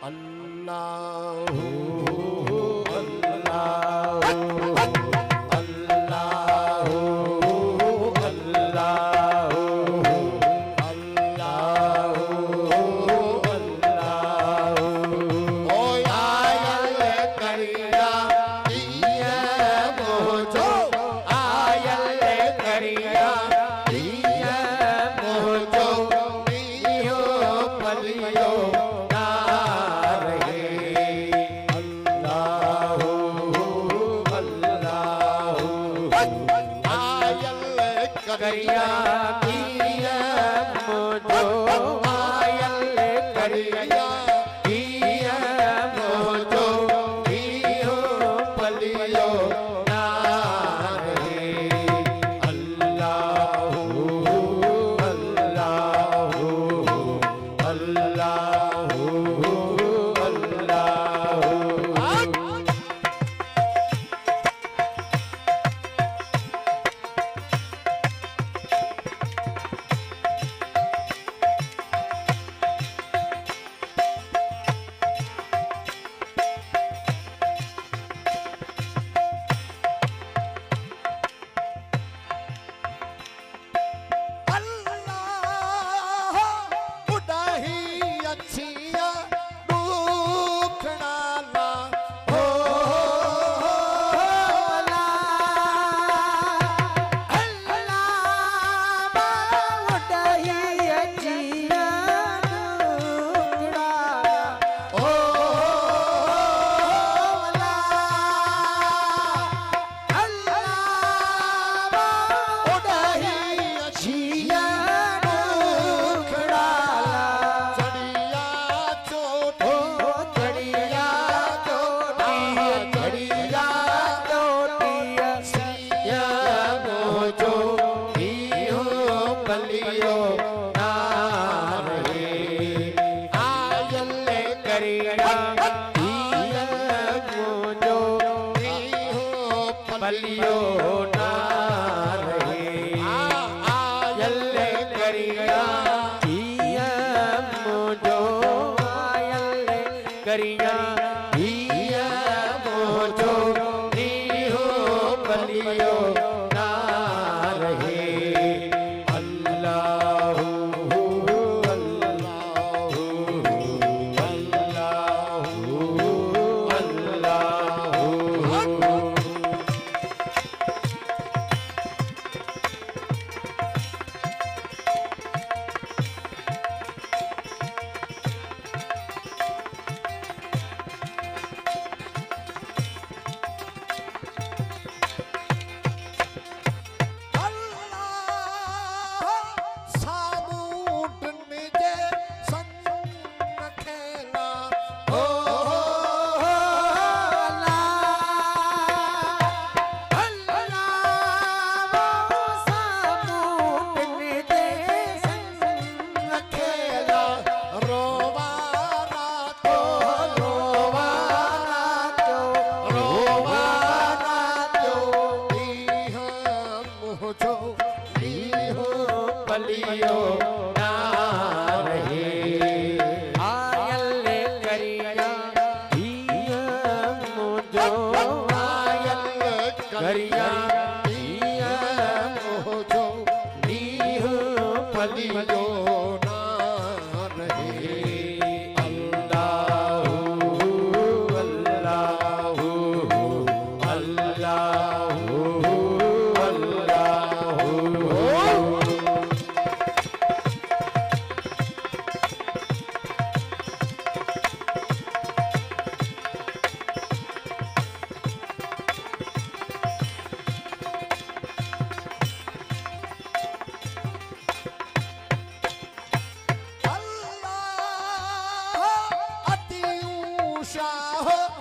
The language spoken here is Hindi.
अल्लाहु अल्लाहु अल्लाहु अल्लाहु अल्लाहु अल्लाहु ओ आयल करिया दिया मोजो आयल करिया दिया मोजो दियो पलियो करिया किया मोजो आयल करिया किया मोजो कियो पलियो नारे अल्लाहु अल्लाहु अल्लाहु अल्लाहु पलियो नारे आयल करिया दिया मोजो दियो पलियो नारे आयल करिया दिया मोजो आयल करिया दिया मोजो दियो पलियो नारे पलियो नारे आयल करिया दिया मोजो आयल करिया दिया मोजो दियो पलियो नारे अल्लाहु अल्लाहु अल्लाहु शाह